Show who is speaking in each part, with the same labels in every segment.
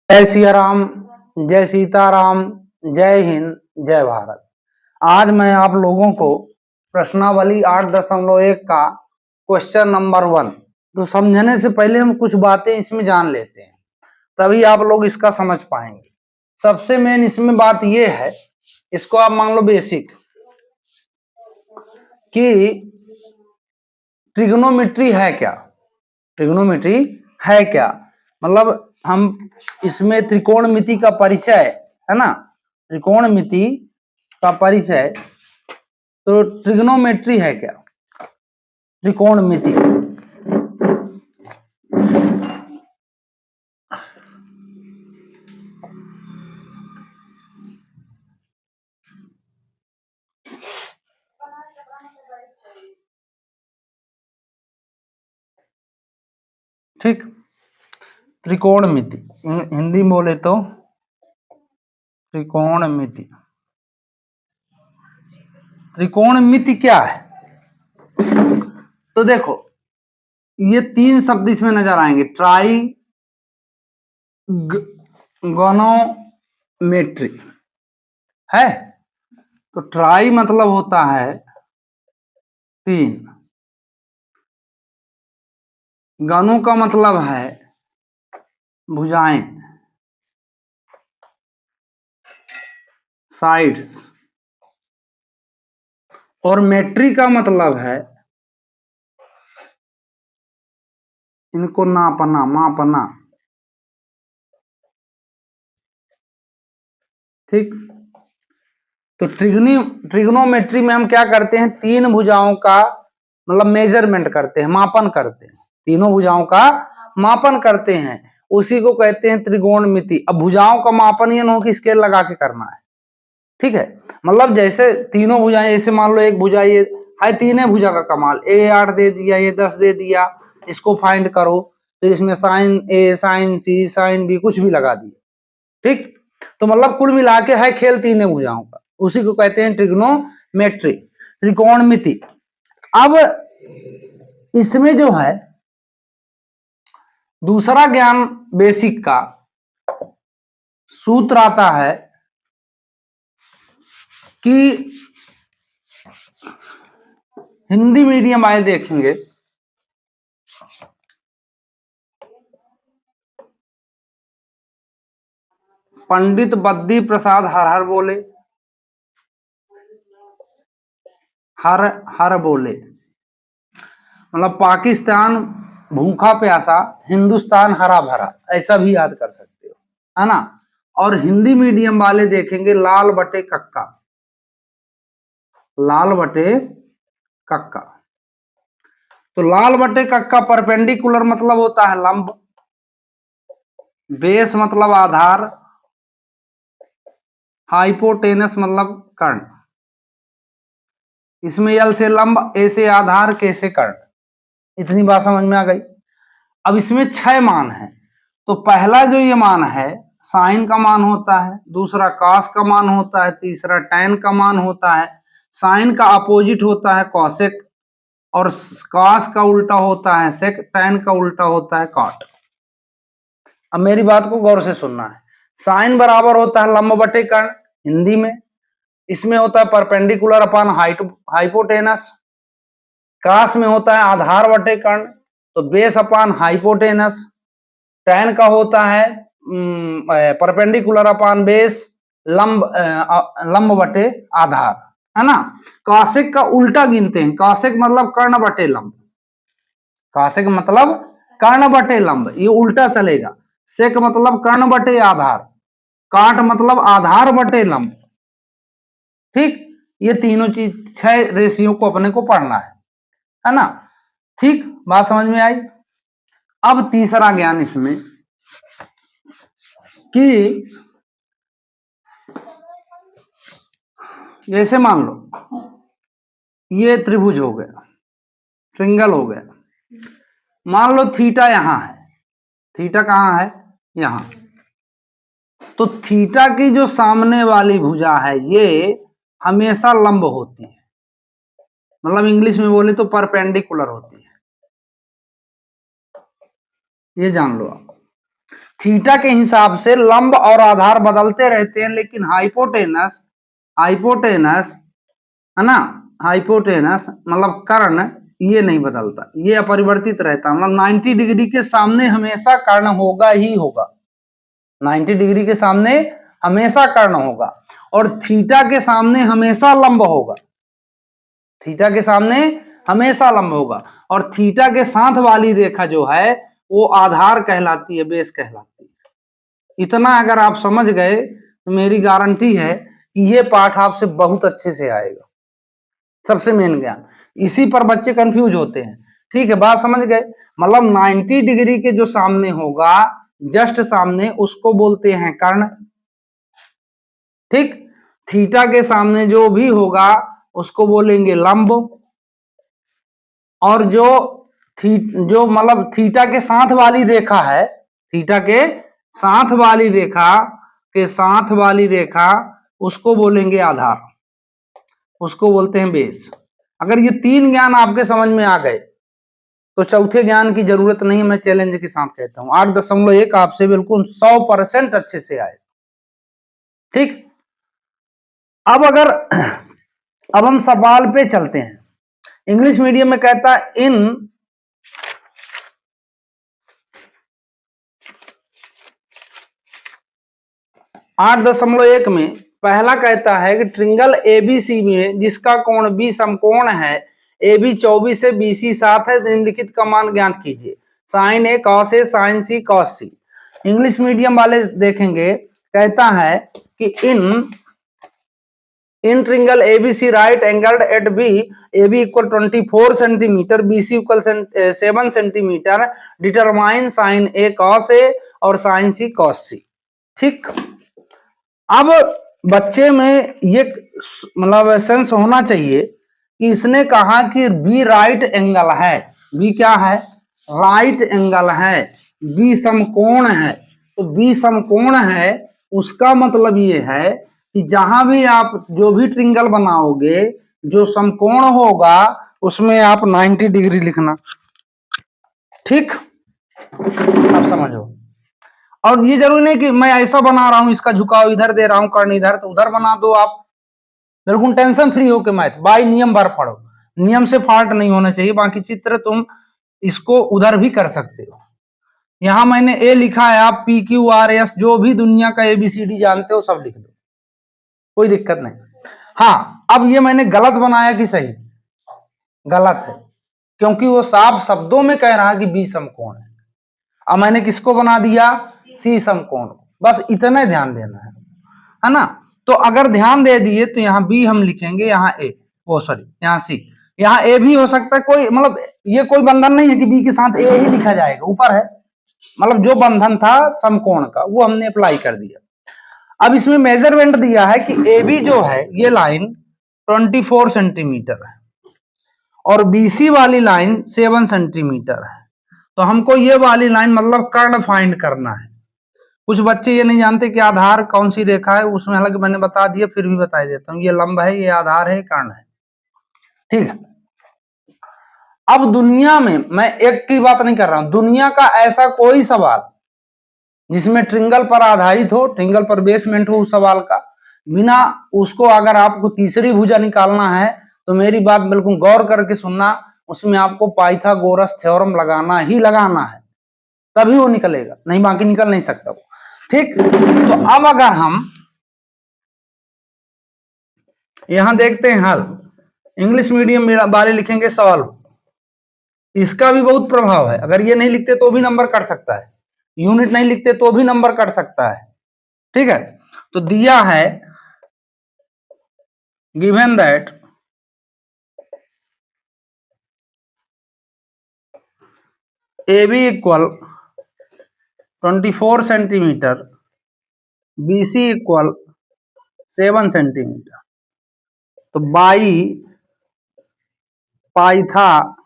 Speaker 1: जय सिया राम, जय सीताराम, जय हिंद, जय भारत। आज मैं आप लोगों को प्रश्नावली 8.1 का क्वेश्चन नंबर 1 तो समझने से पहले हम कुछ बातें इसमें जान लेते हैं, तभी आप लोग इसका समझ पाएंगे। सबसे मेन इसमें बात यह है, इसको आप मान लो बेसिक, कि ट्रिग्नोमेट्री है क्या। ट्रिग्नोमेट्री है क्या मतलब हम इसमें त्रिकोणमिति का परिचय है ना, त्रिकोणमिति का परिचय। तो ट्रिग्नोमेट्री है क्या, त्रिकोणमिति। ठीक, त्रिकोणमिति हिंदी बोले तो त्रिकोणमिति। त्रिकोणमिति क्या है, तो देखो ये 3 शब्द इसमें नजर आएंगे। ट्राइगोनोमेट्री है, तो ट्राई मतलब होता है 3, गणों का मतलब है भुजाएं, साइड्स, और मेट्री का मतलब है इनको नापना, मापना। ठीक, तो ट्रिग्नोमेट्री में हम क्या करते हैं, 3 भुजाओं का मतलब मेजरमेंट करते हैं, मापन करते हैं, तीनों भुजाओं का मापन करते हैं, उसी को कहते हैं त्रिकोणमिति। अब भुजाओं का मापन ये ना कि स्केल लगा के करना है, ठीक है। मतलब जैसे तीनों भुजाएं, जैसे मान लो एक भुजा ये है, 3 भुजा का कमाल, ए 8 दे दिया, ये 10 दे दिया, इसको फाइंड करो, तो इसमें साइन ए, साइन सी, साइन बी कुछ भी लगा दिए। ठीक, तो मतलब कुल मिला के है खेल 3 भुजाओं का, उसी को कहते हैं ट्रिग्नोमेट्री, त्रिकोणमिति। अब इसमें जो है दूसरा ज्ञान बेसिक का सूत्र आता है कि हिंदी मीडियम वाले देखेंगे, पंडित बद्री प्रसाद हर हर बोले, हर हर बोले, मतलब पाकिस्तान भूखा प्यासा, हिंदुस्तान हरा भरा, ऐसा भी याद कर सकते हो, है ना। और हिंदी मीडियम वाले देखेंगे लाल बटे कक्का, लाल बटे कक्का। तो लाल बटे कक्का परपेंडिकुलर मतलब होता है लंब, बेस मतलब आधार, हाइपोटेनस मतलब कर्ण। इसमें यल से लंब, ए से आधार, के से कर्ण। इतनी बात समझ में आ गई। अब इसमें 6 मान है, तो पहला जो ये मान है साइन का मान होता है, दूसरा कॉस का मान होता है, तीसरा टैन का मान होता है, साइन का अपोजिट होता है कॉसेक, और कॉस का उल्टा होता है सेक, टैन का उल्टा होता है कॉट। अब मेरी बात को गौर से सुनना है। साइन बराबर होता है लंब बटे कर्ण हिंदी में, इसमें होता है परपेंडिकुलर अपॉन हाइपोटेनस। कॉस में होता है आधार बटे कर्ण, तो बेस अपॉन हाइपोटेनस। टैन का होता है परपेंडिकुलर अपॉन बेस, लंब बटे आधार, है ना। कॉसेक का उल्टा गिनते हैं, कॉसेक मतलब कर्ण बटे लंब, कॉसेक मतलब कर्ण बटे लंब, ये उल्टा चलेगा। सेक मतलब कर्ण बटे आधार, काट मतलब आधार बटे लंब। ठीक, ये तीनों चीज 6 रेशियो को अपने को पढ़ना है ना। ठीक, बात समझ में आई। अब तीसरा ज्ञान इसमें कि जैसे मान लो ये त्रिभुज हो गया, ट्रिंगल हो गया, मान लो थीटा यहां है, थीटा कहां है, यहां। तो थीटा की जो सामने वाली भुजा है ये हमेशा लंब होती है, मतलब इंग्लिश में बोले तो परपेंडिकुलर होती है, ये जान लो आप। थीटा के हिसाब से लंब और आधार बदलते रहते हैं, लेकिन हाइपोटेनस हाइपोटेनस है ना, हाइपोटेनस मतलब कर्ण, ये नहीं बदलता, ये अपरिवर्तित रहता, मतलब 90 डिग्री के सामने हमेशा कर्ण होगा ही होगा, 90 डिग्री के सामने हमेशा कर्ण होगा, और थीटा के सामने हमेशा लंब होगा, थीटा के सामने हमेशा लंब होगा, और थीटा के साथ वाली रेखा जो है वो आधार कहलाती है, बेस कहलाती है। इतना अगर आप समझ गए तो मेरी गारंटी है कि ये पाठ आपसे बहुत अच्छे से आएगा। सबसे मेन ज्ञान, इसी पर बच्चे कंफ्यूज होते हैं। ठीक है, बात समझ गए। मतलब 90 डिग्री के जो सामने होगा, जस्ट सामने, उसको बोलते हैं कर्ण। ठीक, थीटा के सामने जो भी होगा उसको बोलेंगे लंब, और जो मतलब थीटा के साथ वाली रेखा है, थीटा के साथ वाली रेखा उसको बोलेंगे आधार, उसको बोलते हैं बेस। अगर ये तीन ज्ञान आपके समझ में आ गए तो चौथे ज्ञान की जरूरत नहीं, मैं चैलेंज के साथ कहता हूं। 8.1 आपसे बिल्कुल 100% अच्छे से आए। ठीक, अब हम सवाल पे चलते हैं। इंग्लिश मीडियम में कहता है इन 8.1 में पहला कहता है कि ट्रिंगल एबीसी में जिसका कोण बी समकोण है, AB 24 है, BC 7 है, निम्नलिखित का मान ज्ञात कीजिए। Sine A cos A, sine C cos C. English medium वाले देखेंगे, कहता है कि in triangle ABC right angled at B, AB equal 24 centimetre, BC equal 7 centimetre, determine sine A cos A और साइन सी कॉस सी। ठीक, अब बच्चे में ये मतलब सेंस होना चाहिए कि इसने कहा कि बी राइट एंगल है, बी क्या है, राइट एंगल है, बी समकोण है। तो बी समकोण है, उसका मतलब ये है कि जहां भी आप जो भी ट्रिंगल बनाओगे, जो समकोण होगा उसमें आप 90 डिग्री लिखना। ठीक, अब समझो। और ये जरूरी नहीं कि मैं ऐसा बना रहा हूं, इसका झुकाव इधर दे रहा हूं, कर्ण इधर, तो उधर बना दो आप, बिल्कुल टेंशन फ्री होके मैथ बाय नियम भर पढ़ो। नियम से फॉल्ट नहीं होना चाहिए, बाकी चित्र तुम इसको उधर भी कर सकते हो। यहां मैंने ए लिखा है, आप पी क्यू आर एस जो भी दुनिया का ABCD जानते हो सब लिख दो, कोई दिक्कत नहीं। हाँ, अब ये मैंने गलत बनाया कि सही? गलत है, क्योंकि वो साफ शब्दों में कह रहा है कि बी समकोण है। अब मैंने किसको बना दिया? सी समकोण। बस इतना ध्यान देना है ना। तो अगर ध्यान दे दिए तो यहाँ बी हम लिखेंगे, यहाँ ए, ओ सॉरी यहाँ सी, यहाँ ए भी हो सकता है, कोई मतलब ये कोई बंधन नहीं है कि बी के साथ ए ही लिखा जाएगा, ऊपर है, मतलब जो बंधन था समकोण का वो हमने अप्लाई कर दिया। अब इसमें मेजरमेंट दिया है कि ए बी जो है ये लाइन 24 सेंटीमीटर है और BC वाली लाइन 7 सेंटीमीटर है। तो हमको ये वाली लाइन मतलब कर्ण फाइंड करना है। कुछ बच्चे ये नहीं जानते कि आधार कौन सी रेखा है, उसमें हालांकि मैंने बता दिया, फिर भी बता देता हूँ, ये लंब है, ये आधार है, कर्ण है। ठीक है, अब दुनिया में मैं एक की बात नहीं कर रहा हूं, दुनिया का ऐसा कोई सवाल जिसमें ट्रिंगल पर आधारित हो, ट्रिंगल पर बेसमेंट हो उस सवाल का, बिना उसको अगर आपको तीसरी भुजा निकालना है तो मेरी बात बिल्कुल गौर करके सुनना, उसमें आपको पाइथागोरस थ्योरम लगाना ही लगाना है, तभी वो निकलेगा, नहीं बाकी निकल नहीं सकता वो। ठीक, तो अब अगर हम यहां देखते हैं हल, इंग्लिश मीडियम वाले लिखेंगे सॉल्व, इसका भी बहुत प्रभाव है। अगर ये नहीं लिखते तो भी नंबर कट सकता है, यूनिट नहीं लिखते तो भी नंबर कट सकता है। ठीक है, तो दिया है given that AB equal 24 centimetre, BC equal 7 centimetre, तो by Pythagoras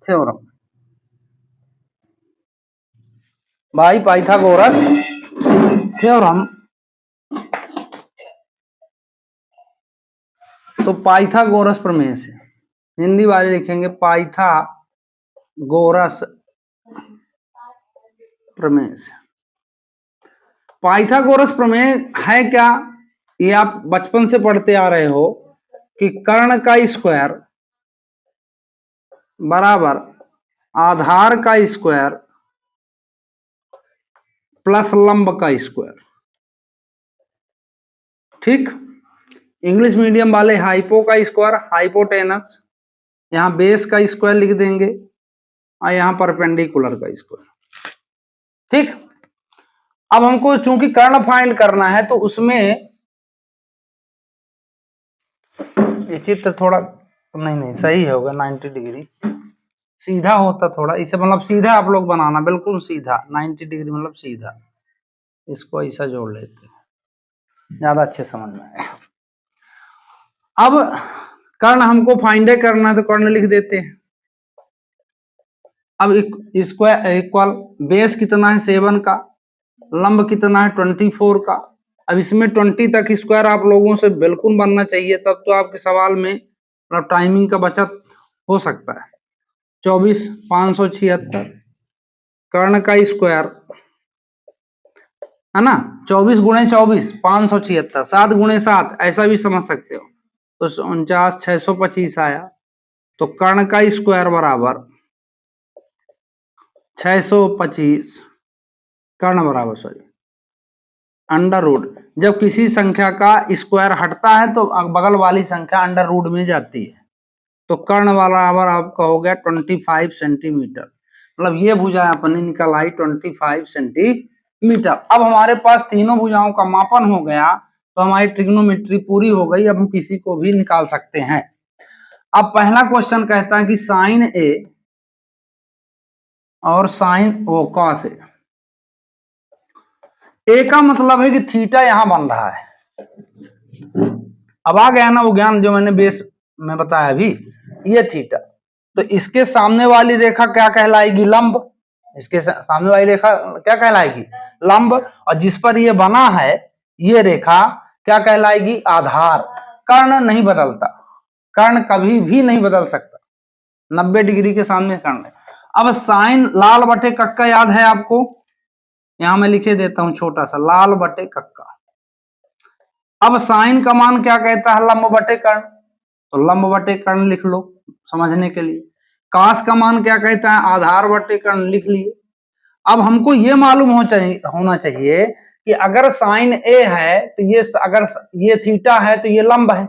Speaker 1: theorem, by Pythagoras theorem, तो पाइथागोरस प्रमेय से, हिंदी वाले लिखेंगे पाइथागोरस गोरस प्रमेय से। पाइथागोरस प्रमेय है क्या? ये आप बचपन से पढ़ते आ रहे हो कि कर्ण का स्क्वायर बराबर आधार का स्क्वायर प्लस लंब का स्क्वायर। ठीक, इंग्लिश मीडियम वाले हाइपो का स्क्वायर हाइपोटेनस, यहां बेस का स्क्वायर लिख देंगे और यहां परपेंडिकुलर का स्क्वायर। ठीक, अब हमको चूंकि कर्ण फाइंड करना है तो उसमें ये चित्र थोड़ा नहीं सही होगा, 90 डिग्री सीधा होता थोड़ा, इसे मतलब सीधा आप लोग बनाना, बिल्कुल सीधा 90 डिग्री मतलब सीधा। इसको ऐसा जोड़ लेते हैं, ज्यादा अच्छे समझ में आए। अब कर्ण हमको फाइंड करना है तो कर्ण लिख देते हैं। अब स्क्वायर इक्वल बेस कितना है 7 का, लंब कितना है 24 का। अब इसमें 20 तक स्क्वायर आप लोगों से बिल्कुल बनना चाहिए, तब तो आपके सवाल में मतलब टाइमिंग का बचत हो सकता है। 24 576 कर्ण का स्क्वायर है ना, 24 गुणे 24 576, 7 गुणे 7 ऐसा भी समझ सकते हो, तो 49 625 आया। तो कर्ण का स्क्वायर बराबर 625 कर्ण बराबर सॉरी अंडर रूट। जब किसी संख्या का स्क्वायर हटता है तो बगल वाली संख्या अंडर रूट में जाती है। तो कर्ण बराबर आपका हो गया 25 सेंटीमीटर, मतलब ये भुजा अपनी निकल आई 25 सेंटीमीटर। अब हमारे पास तीनों भुजाओं का मापन हो गया, तो हमारी ट्रिग्नोमेट्री पूरी हो गई। अब हम किसी को भी निकाल सकते हैं। अब पहला क्वेश्चन कहता है कि साइन ए और साइन ओ कॉस ए का मतलब है कि थीटा यहां बन रहा है। अब आ गया ना वो ज्ञान जो मैंने बेस में बताया अभी, ये थीटा। तो इसके सामने वाली रेखा क्या कहलाएगी? लंब। इसके सामने वाली रेखा क्या कहलाएगी? लंब। और जिस पर ये बना है ये रेखा क्या कहलाएगी? आधार। कर्ण नहीं बदलता, कर्ण कभी भी नहीं बदल सकता, 90 डिग्री के सामने कर्ण। अब साइन लाल बटे कक्का याद है आपको? यहां मैं लिखे देता हूं छोटा सा, लाल बटे कक्का। अब साइन का मान क्या कहता है? लंब बटे कर्ण, तो लंब बटे कर्ण लिख लो समझने के लिए। कास का मान क्या कहता है? आधार बटे कर्ण लिख लिए। अब हमको ये मालूम होना चाहिए कि अगर साइन ए है तो ये, अगर ये थीटा है तो ये लंब है,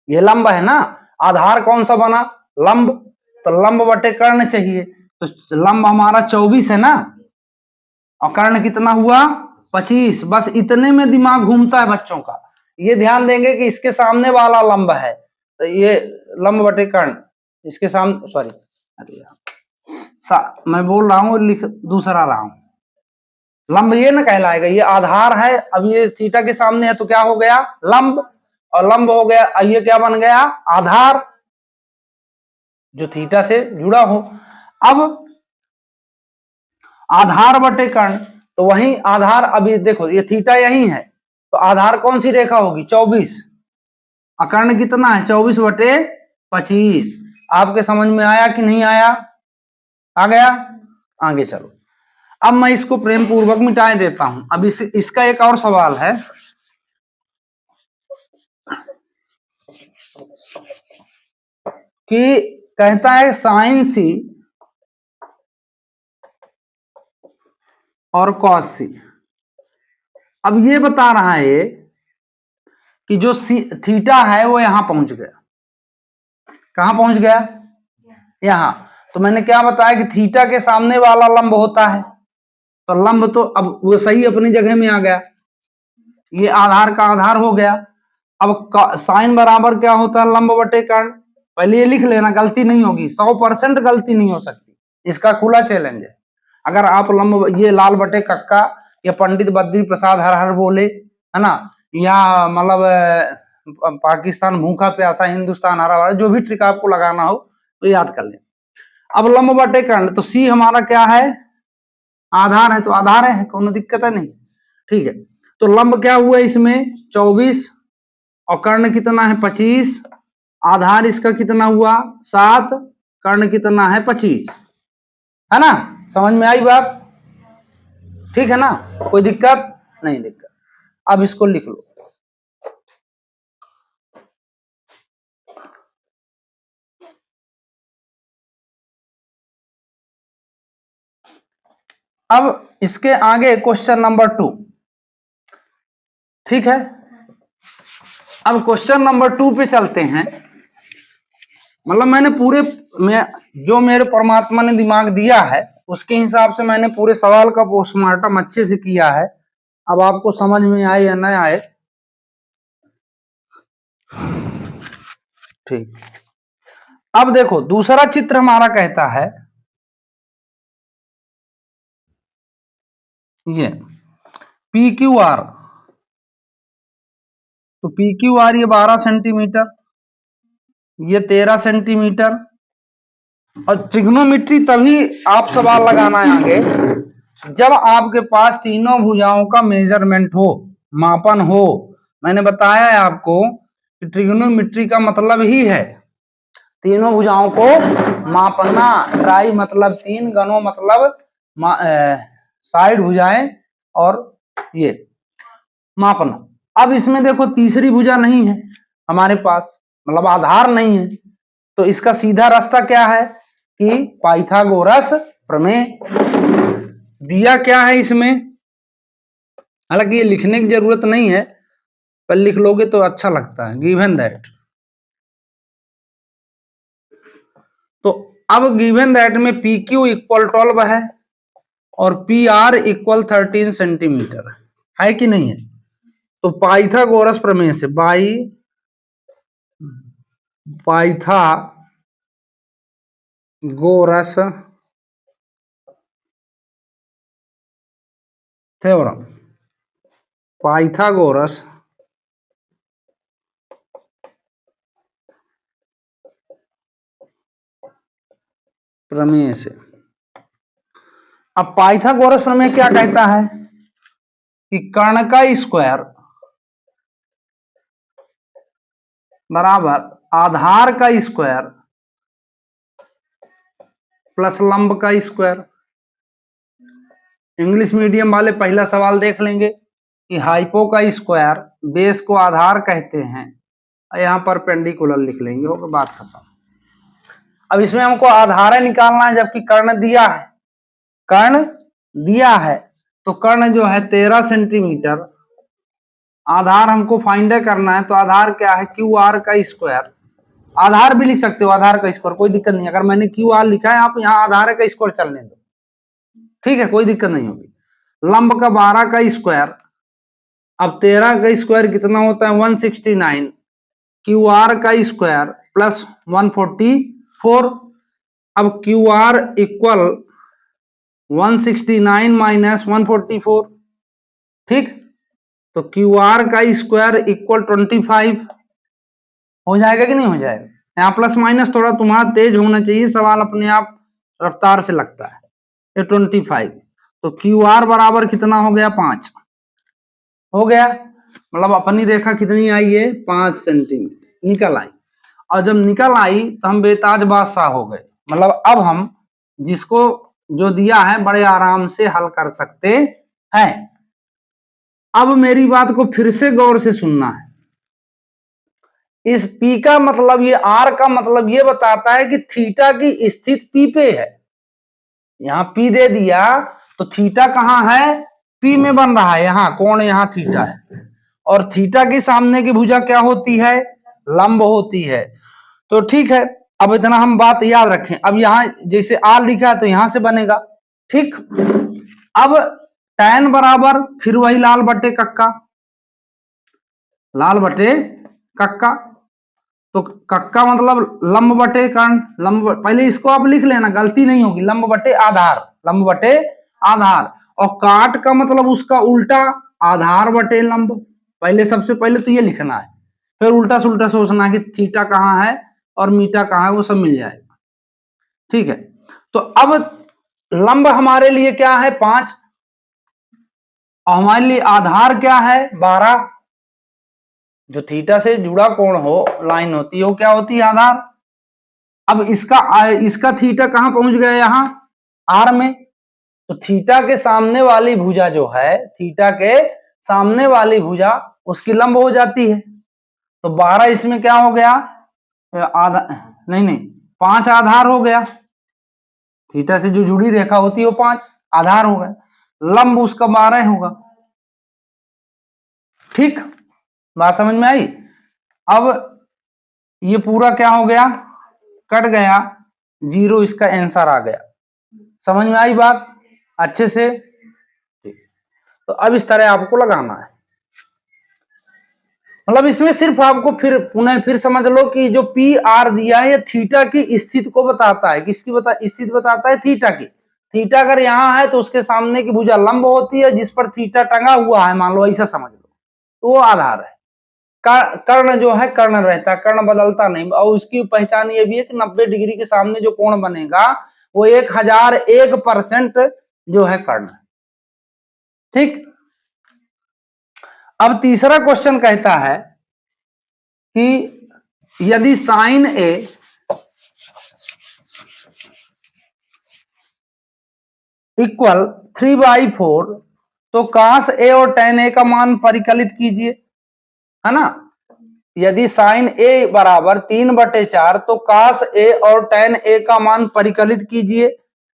Speaker 1: ये लंब है ना। आधार कौन सा बना? लंब। तो लंब बटे कर्ण चाहिए, तो लंब हमारा 24 है ना, और कर्ण कितना हुआ? 25। बस इतने में दिमाग घूमता है बच्चों का। ये ध्यान देंगे कि इसके सामने वाला लंब है, तो ये लंब बटे कर्ण, इसके सामने सॉरी मैं बोल रहा हूं लिख दूसरा रहा हूं, लंब ये ना कहलाएगा, ये आधार है। अब ये थीटा के सामने है तो क्या हो गया? लंब। और लंब हो गया, ये क्या बन गया? आधार, जो थीटा से जुड़ा हो। अब आधार बटे कर्ण, तो वही आधार, अभी देखो ये थीटा यही है, तो आधार कौन सी रेखा होगी? 24। कर्ण कितना है? 24 बटे 25। आपके समझ में आया कि नहीं आया? आ गया? आगे चलो। अब मैं इसको प्रेम पूर्वक मिटा देता हूं। अब इसका एक और सवाल है कि कहता है साइन सी और कॉस सी। अब ये बता रहा है कि जो थीटा है वो यहां पहुंच गया। कहां पहुंच गया? यहां। तो मैंने क्या बताया कि थीटा के सामने वाला लंब होता है, तो लंब तो अब वो सही अपनी जगह में आ गया, ये आधार का आधार हो गया। अब साइन बराबर क्या होता है? लंब बटे कर्ण। पहले ये लिख लेना, गलती नहीं होगी, 100% गलती नहीं हो सकती, इसका खुला चैलेंज है। अगर आप लंब, ये लाल बटे कक्का, या पंडित बद्री प्रसाद हर हर बोले, है ना, या मतलब पाकिस्तान भूखा प्यासा हिंदुस्तान हरा भरा, जो भी ट्रिक आपको लगाना हो तो याद कर लें। अब लंब बटे कर्ण, तो सी हमारा क्या है? आधार है, तो आधार है, कोई दिक्कत है नहीं। ठीक है, तो लंब क्या हुआ इसमें? 24, और कर्ण कितना है? 25। आधार इसका कितना हुआ? 7। कर्ण कितना है 25, है ना। समझ में आई बात, ठीक है ना, कोई दिक्कत नहीं दिक्कत। अब इसको लिख लो। अब इसके आगे क्वेश्चन नंबर 2, ठीक है। अब क्वेश्चन नंबर 2 पे चलते हैं। मतलब मैंने पूरे जो मेरे परमात्मा ने दिमाग दिया है उसके हिसाब से मैंने पूरे सवाल का पोस्टमार्टम अच्छे से किया है। अब आपको समझ में आए या ना आए, ठीक। अब देखो दूसरा चित्र हमारा कहता है ये पी क्यू आर, तो पी क्यू आर ये 12 सेंटीमीटर, ये 13 सेंटीमीटर। और ट्रिग्नोमेट्री तभी आप सवाल लगाना है आगे जब आपके पास तीनों भुजाओं का मेजरमेंट हो, मापन हो। मैंने बताया है आपको कि ट्रिग्नोमेट्री का मतलब ही है तीनों भुजाओं को मापना। ट्राई मतलब 3, गनो मतलब साइड भुजाएं, और ये मापना। अब इसमें देखो तीसरी भुजा नहीं है हमारे पास, मतलब आधार नहीं है, तो इसका सीधा रास्ता क्या है कि पाइथागोरस प्रमेय। दिया क्या है इसमें, हालांकि ये लिखने की जरूरत नहीं है, पर लिख लोगे तो अच्छा लगता है। गिवन दैट, तो अब गिवन दैट में पी क्यू इक्वल 12 है और पी आर इक्वल 13 सेंटीमीटर है कि नहीं है। तो पाइथागोरस प्रमेय से पाइथागोरस थ्योरम, पाइथागोरस प्रमेय से। अब पाइथागोरस प्रमेय क्या कहता है कि कर्ण का स्क्वायर बराबर आधार का स्क्वायर प्लस लंब का स्क्वायर। इंग्लिश मीडियम वाले पहला सवाल देख लेंगे कि हाइपो का स्क्वायर, बेस को आधार कहते हैं, यहां पर पेंडिकुलर लिख लेंगे, होगा बात खत्म। अब इसमें हमको आधार निकालना है जबकि कर्ण दिया है, कर्ण दिया है, तो कर्ण जो है 13 सेंटीमीटर, आधार हमको फाइंड करना है, तो आधार क्या है क्यू आर का स्क्वायर। आधार भी लिख सकते हो, आधार का स्क्वायर कोई दिक्कत नहीं। अगर मैंने क्यू आर लिखा है आप यहाँ आधार का स्क्वायर चलने दो, ठीक है, कोई दिक्कत नहीं होगी। लंब का 12 का स्क्वायर, अब 13 का स्क्वायर कितना होता है 169, क्यू आर का स्क्वायर प्लस 144। अब क्यू आर इक्वल 169 माइनस 144, ठीक। तो क्यू आर का स्क्वायर इक्वल 25 हो जाएगा कि नहीं हो जाएगा। यहाँ प्लस माइनस थोड़ा तुम्हारा तेज होना चाहिए, सवाल अपने आप रफ्तार से लगता है। ये 25, तो क्यू आर बराबर कितना हो गया 5 हो गया, मतलब अपनी रेखा कितनी आई है 5 सेंटीमीटर निकल आई। और जब निकल आई तो हम बेताज बादशाह हो गए, मतलब अब हम जिसको जो दिया है बड़े आराम से हल कर सकते हैं। अब मेरी बात को फिर से गौर से सुनना है। इस P का मतलब, ये R का मतलब ये बताता है कि थीटा की स्थिति P पे है। यहां P दे दिया तो थीटा कहां है, P में बन रहा है, यहां कोण, यहां थीटा है, और थीटा के सामने की भुजा क्या होती है, लंब होती है। तो ठीक है, अब इतना हम बात याद रखें। अब यहां जैसे R लिखा है तो यहां से बनेगा, ठीक। अब tan बराबर फिर वही लाल बटे कक्का, लाल बटे कक्का, तो कक्का मतलब लंब बटे कर्ण, लंब पहले इसको आप लिख लेना, गलती नहीं होगी, लंब बटे आधार, लंब बटे आधार। और काट का मतलब उसका उल्टा, आधार बटे लंब। पहले सबसे पहले तो ये लिखना है, फिर उल्टा सुल्टा सोचना है कि थीटा कहाँ है और मीटा कहाँ है, वो सब मिल जाएगा, ठीक है। तो अब लंब हमारे लिए क्या है 5, और हमारे लिए आधार क्या है 12। जो थीटा से जुड़ा कोण हो, लाइन होती है, वो क्या होती है आधार। अब इसका थीटा कहां पहुंच गया, यहां आर में। तो थीटा के सामने वाली भुजा जो है, थीटा के सामने वाली भुजा उसकी लंब हो जाती है। तो 12 इसमें क्या हो गया, आधा नहीं 5 आधार हो गया। थीटा से जो जुड़ी रेखा होती है वो 5 आधार हो गए, लंब उसका 12 होगा। ठीक, बात समझ में आई। अब ये पूरा क्या हो गया, कट गया, 0 इसका आंसर आ गया। समझ में आई बात अच्छे से। तो अब इस तरह आपको लगाना है, मतलब इसमें सिर्फ आपको फिर समझ लो कि जो पी आर दिया है ये थीटा की स्थिति को बताता है। किसकी स्थिति बताता है, थीटा की। थीटा अगर यहाँ है तो उसके सामने की भुजा लंब होती है जिस पर थीटा टंगा हुआ है, मान लो ऐसा समझ लो, तो वो आधार है। कर्ण जो है कर्ण रहता है, कर्ण बदलता नहीं। और उसकी पहचान ये भी है कि 90 डिग्री के सामने जो कोण बनेगा वो 1001% जो है कर्ण। ठीक, अब तीसरा क्वेश्चन कहता है कि यदि साइन ए इक्वल 3/4 तो कास ए और tan ए का मान परिकलित कीजिए, है ना। यदि साइन ए बराबर 3/4 तो कास ए और tan ए का मान परिकलित कीजिए,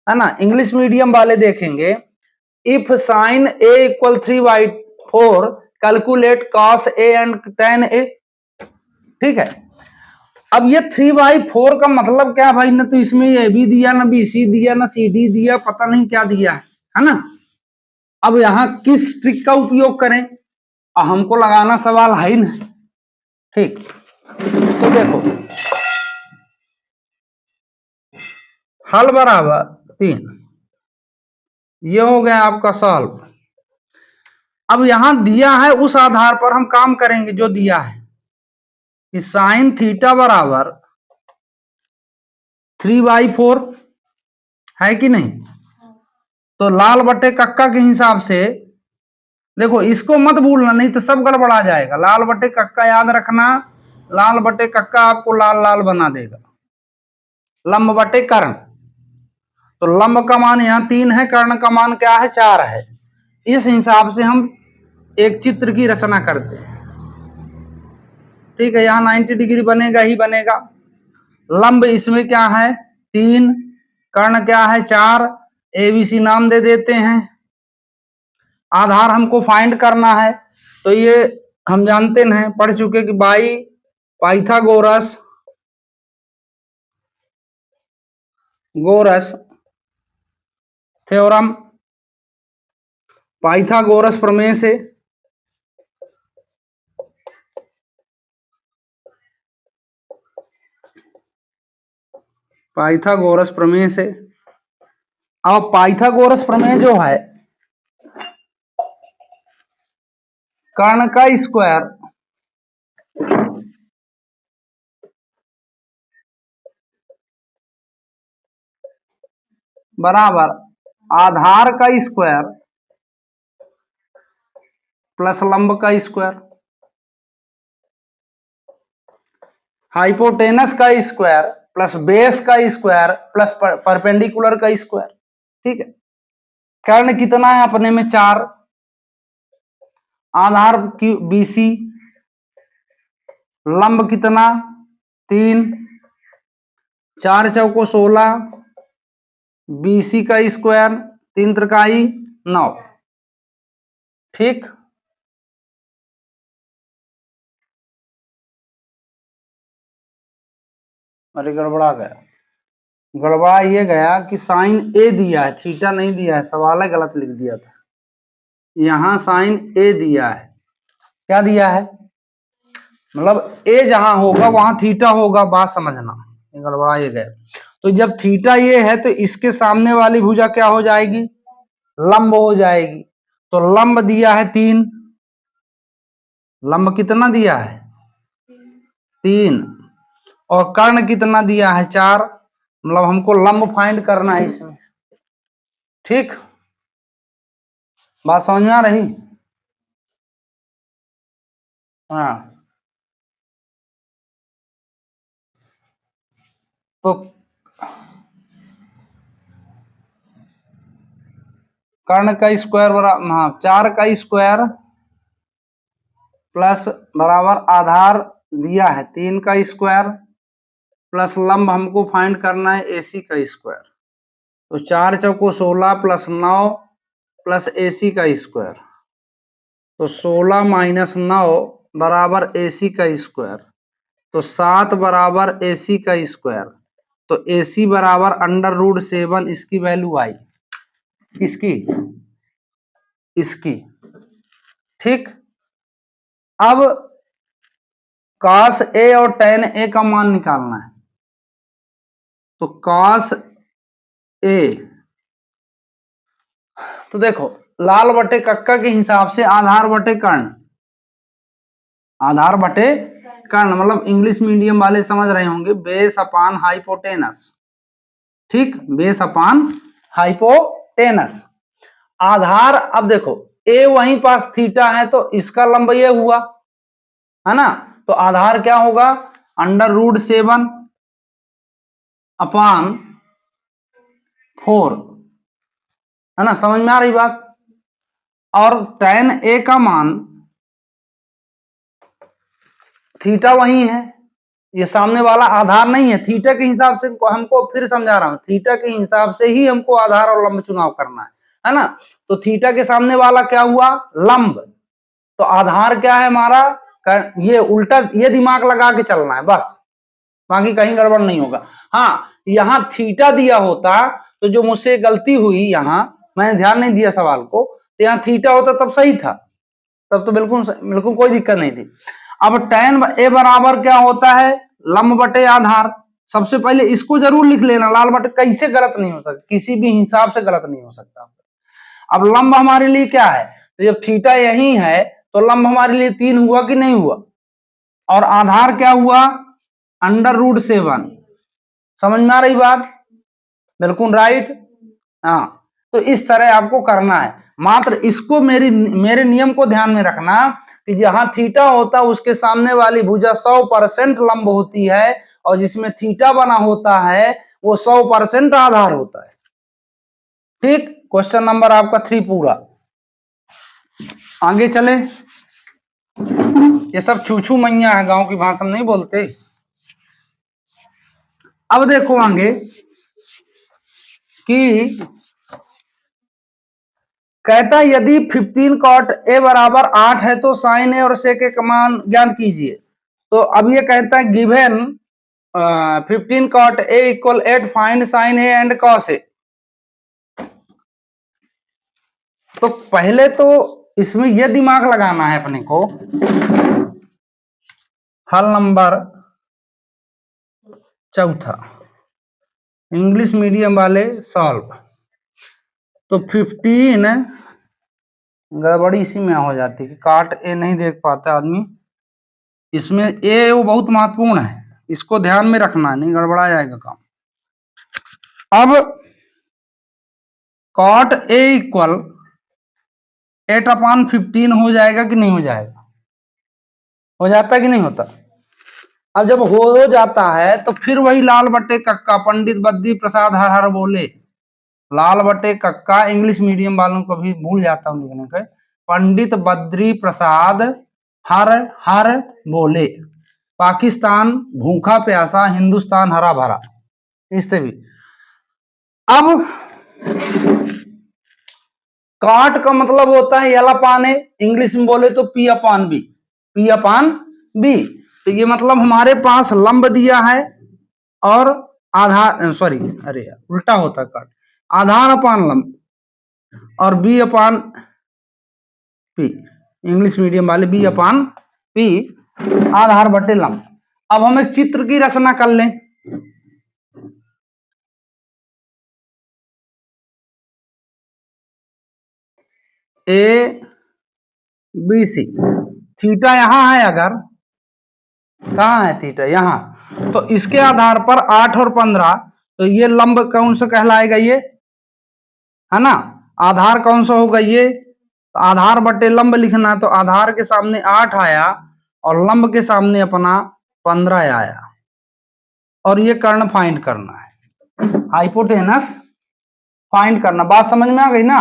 Speaker 1: है ना। इंग्लिश मीडियम वाले देखेंगे, if sine A equal 3/4 calculate cos A and tan A. ठीक है, अब ये 3/4 का मतलब क्या भाई, ना तो इसमें ए बी दिया, ना बी सी दिया, ना सी डी दिया, पता नहीं क्या दिया है ना। अब यहां किस ट्रिक का उपयोग करें, हमको लगाना सवाल है ही ना। ठीक, तो देखो हल बराबर 3, ये हो गया आपका सॉल्व। अब यहां दिया है उस आधार पर हम काम करेंगे जो दिया है कि साइन थीटा बराबर 3/4 है कि नहीं। तो लाल बटे कक्का के हिसाब से देखो, इसको मत भूलना नहीं तो सब गड़बड़ा जाएगा। लाल बटे कक्का याद रखना, लाल बटे कक्का आपको लाल लाल बना देगा। लंब बटे कर्ण, तो लंब का मान यहाँ 3 है, कर्ण का मान क्या है, 4 है। इस हिसाब से हम एक चित्र की रचना करते हैं। ठीक है, यहाँ 90 डिग्री बनेगा ही बनेगा। लंब इसमें क्या है 3, कर्ण क्या है 4, ABC नाम दे देते हैं। आधार हमको फाइंड करना है, तो ये हम जानते हैं, पढ़ चुके कि बाई पाइथागोरस थ्योरम, पाइथागोरस प्रमेय से अब पाइथागोरस प्रमेय जो है, कर्ण का स्क्वायर बराबर आधार का स्क्वायर प्लस लंब का स्क्वायर, हाइपोटेनस का स्क्वायर प्लस बेस का स्क्वायर प्लस परपेंडिकुलर का स्क्वायर। ठीक है, कर्ण कितना है अपने में 4, आधार की BC, लंब कितना 3, 4 चौको 16, BC का स्क्वायर 3 त्रिकाई 9। ठीक, अरे गड़बड़ा गया, गड़बड़ा ये गया कि साइन ए दिया है, थीटा नहीं दिया है, सवाल है गलत लिख दिया था। यहां साइन ए दिया है, क्या दिया है, मतलब ए जहां होगा वहां थीटा होगा, बात समझना, गड़बड़ा ये गया। तो जब थीटा ये है तो इसके सामने वाली भुजा क्या हो जाएगी, लंब हो जाएगी। तो लंब दिया है 3, लंब कितना दिया है 3, और कर्ण कितना दिया है 4, मतलब हमको लंब फाइंड करना है इसमें। ठीक, बात समझ में आ रही। हाँ, तो कर्ण का स्क्वायर बराबर, हाँ 4 का स्क्वायर प्लस बराबर आधार दिया है 3 का स्क्वायर प्लस लंब हमको फाइंड करना है AC का स्क्वायर। तो 4 चौको 16 प्लस 9 प्लस AC का स्क्वायर, तो 16 माइनस 9 बराबर AC का स्क्वायर, तो 7 बराबर AC का स्क्वायर। तो AC बराबर √7, इसकी वैल्यू आई, किसकी, इसकी। ठीक, अब cos A और tan A का मान निकालना है। तो cos A, तो देखो लाल बटे कक्का के हिसाब से आधार बटे कर्ण, आधार बटे कर्ण मतलब इंग्लिश मीडियम वाले समझ रहे होंगे, बेस अपान हाइपोटेनस। ठीक, बेस अपान हाइपोटेनस। आधार, अब देखो ए वहीं पास थीटा है तो इसका लंब ये हुआ है ना, तो आधार क्या होगा √7 अपान 4, है ना, समझ में आ रही बात। और tan A का मान थीटा वही है, ये सामने वाला आधार नहीं है, थीटा के हिसाब से हमको, फिर समझा रहा हूं, थीटा के हिसाब से ही हमको आधार और लंब चुनाव करना है ना। तो थीटा के सामने वाला क्या हुआ, लंब, तो आधार क्या है हमारा, ये उल्टा, ये दिमाग लगा के चलना है बस, बाकी कहीं गड़बड़ नहीं होगा। हाँ, यहाँ थीटा दिया होता तो जो मुझसे गलती हुई, यहाँ मैंने ध्यान नहीं दिया सवाल को, तो यहाँ थीटा होता तब सही था, तब तो बिल्कुल बिल्कुल कोई दिक्कत नहीं थी। अब tan A बराबर क्या होता है, लंब बटे आधार। सबसे पहले इसको जरूर लिख लेना, लाल बटे, कैसे गलत नहीं हो सकता, किसी भी हिसाब से गलत नहीं हो सकता। अब लंब हमारे लिए क्या है, तो जब थीटा यही है तो लंब हमारे लिए 3 हुआ कि नहीं हुआ, और आधार क्या हुआ √7। समझ में आ रही बात, बिल्कुल राइट। हाँ, तो इस तरह आपको करना है, मात्र इसको मेरे नियम को ध्यान में रखना कि जहां थीटा होता है उसके सामने वाली भुजा 100% लंब होती है, और जिसमें थीटा बना होता है वो 100% आधार होता है। ठीक, क्वेश्चन नंबर आपका 3 पूरा। आगे चले, ये सब छूछू मैया है, गांव की भाषा में नहीं बोलते। अब देखो आगे कि कहता यदि 15 cot A बराबर 8 है तो sin A और sec A का मान ज्ञात कीजिए। तो अब ये कहता है given 15 cot A = 8, find sin A and cos A। तो पहले तो इसमें यह दिमाग लगाना है अपने को, हल नंबर 4 इंग्लिश मीडियम वाले सॉल्व। तो 15, गड़बड़ी इसी में हो जाती है, काट ए नहीं देख पाता आदमी, इसमें ए वो बहुत महत्वपूर्ण है, इसको ध्यान में रखना, नहीं गड़बड़ा जाएगा काम। अब cot A = 8/15 हो जाएगा कि नहीं हो जाएगा, हो जाता कि नहीं होता। अब जब हो जाता है तो फिर वही लाल बट्टे कक्का, पंडित बद्री प्रसाद हर हर बोले, लाल बटे कक्का, इंग्लिश मीडियम वालों को भी भूल जाता हूं लिखने का, पंडित बद्री प्रसाद हर हर बोले, पाकिस्तान भूखा प्यासा, हिंदुस्तान हरा भरा, इससे भी। अब काट का मतलब होता है L/A, इंग्लिश में बोले तो P/B, P/B। तो ये मतलब हमारे पास लंब दिया है और आधार, सॉरी अरे यार उल्टा होता है काट, आधार अपान लंब, और B/P, इंग्लिश मीडियम वाले B/P आधार बटे लंब। अब हम एक चित्र की रचना कर लें। ABC, थीटा यहां है, अगर कहां है थीटा, यहां, तो इसके आधार पर 8 और 15, तो ये लंब कौन सा कहलाएगा, ये है ना, आधार कौन सा होगा ये, तो आधार बटे लंब लिखना, तो आधार के सामने 8 आया और लंब के सामने अपना 15 आया। और ये कर्ण फाइंड करना है, हाइपोटेनस फाइंड करना। बात समझ में आ गई ना?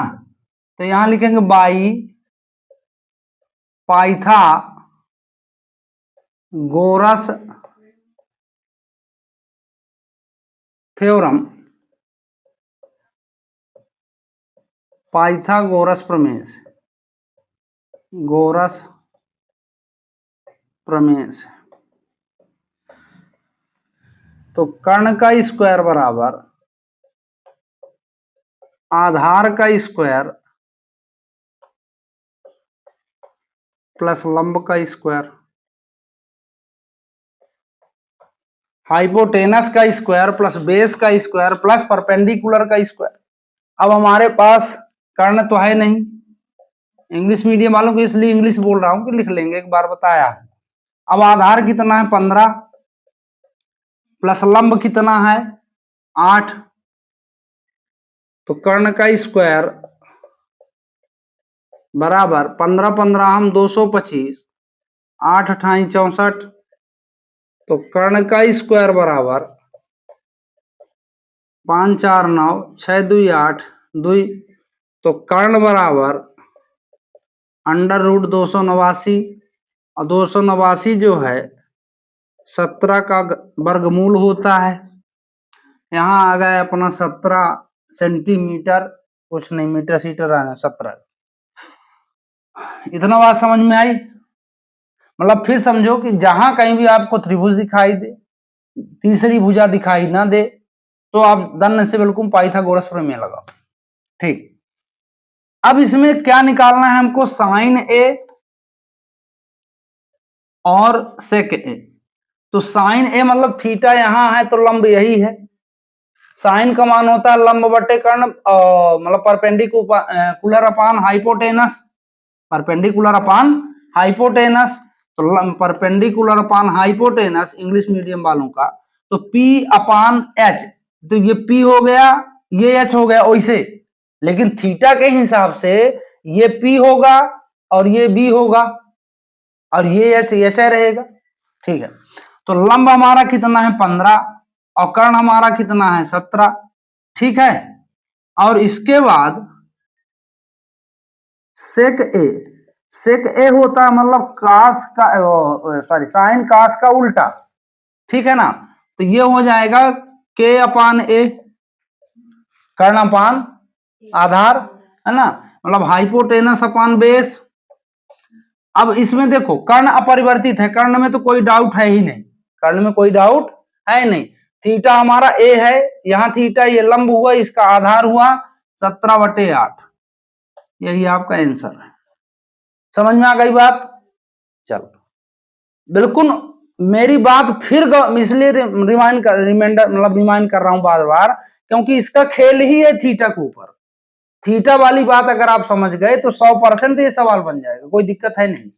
Speaker 1: तो यहां लिखेंगे बाई पाइथागोरस थ्योरम, पाइथागोरस प्रमेय से, गोरस प्रमेय से। तो कर्ण का स्क्वायर बराबर आधार का स्क्वायर प्लस लंब का स्क्वायर, हाइपोटेनस का स्क्वायर प्लस बेस का स्क्वायर प्लस परपेंडिकुलर का स्क्वायर। अब हमारे पास कर्ण तो है नहीं, इंग्लिश मीडियम वालों को इसलिए इंग्लिश बोल रहा हूं कि लिख लेंगे, एक बार बताया। अब आधार कितना है 15 प्लस लंब कितना है 8, तो कर्ण का स्क्वायर बराबर 15 15 हम 225, 8 अठाई 64, तो कर्ण का स्क्वायर बराबर 5 4 9 6 2 8 2, तो कर्ण बराबर अंडर रूट 289, और 289 जो है 17 का वर्गमूल होता है। यहाँ आ गए अपना 17 सेंटीमीटर, कुछ नहीं मीटर सीटर आने 17। इतना बात समझ में आई? मतलब फिर समझो कि जहां कहीं भी आपको त्रिभुज दिखाई दे, तीसरी भुजा दिखाई ना दे, तो आप धन से बिल्कुल पाइथागोरस प्रमेय लगाओ। ठीक, अब इसमें क्या निकालना है हमको? साइन ए और सेक ए। तो साइन ए मतलब थीटा यहां है तो लंब यही है, साइन का मान होता है लंब बटे कर्ण, मतलब perpendicular upon hypotenuse, perpendicular upon hypotenuse. तो perpendicular upon hypotenuse English medium वालों का, तो P अपान H, तो ये P हो गया, ये H हो गया वैसे, लेकिन थीटा के हिसाब से ये P होगा और ये B होगा और ये H ऐसा रहेगा। ठीक है, तो लंब हमारा कितना है 15 और कर्ण हमारा कितना है 17। ठीक है, और इसके बाद सेक ए, सेक ए होता है मतलब कास का, सॉरी साइन कास का उल्टा। ठीक है ना, तो ये हो जाएगा के अपान ए, कर्ण अपान आधार, है ना, मतलब हाइपोटेनस अपान बेस। अब इसमें देखो कर्ण अपरिवर्तित है, कर्ण में तो कोई डाउट है ही नहीं, कर्ण में कोई डाउट है नहीं। थीटा हमारा ए है, यहां थीटा ये लंब हुआ, इसका आधार हुआ 17/8, यही आपका आंसर है। समझ में आ गई बात? चलो बिल्कुल, मेरी बात फिर इसलिए रिमाइंड कर रहा हूं बार बार, क्योंकि इसका खेल ही है थीटा के ऊपर। थीटा वाली बात अगर आप समझ गए तो 100% ये सवाल बन जाएगा, कोई दिक्कत है नहीं,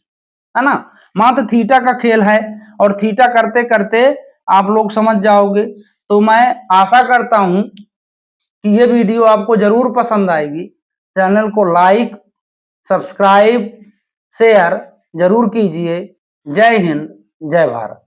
Speaker 1: है ना। मात्र थीटा का खेल है, और थीटा करते करते आप लोग समझ जाओगे। तो मैं आशा करता हूं कि ये वीडियो आपको जरूर पसंद आएगी। चैनल को लाइक, सब्सक्राइब, शेयर जरूर कीजिए। जय हिंद, जय भारत।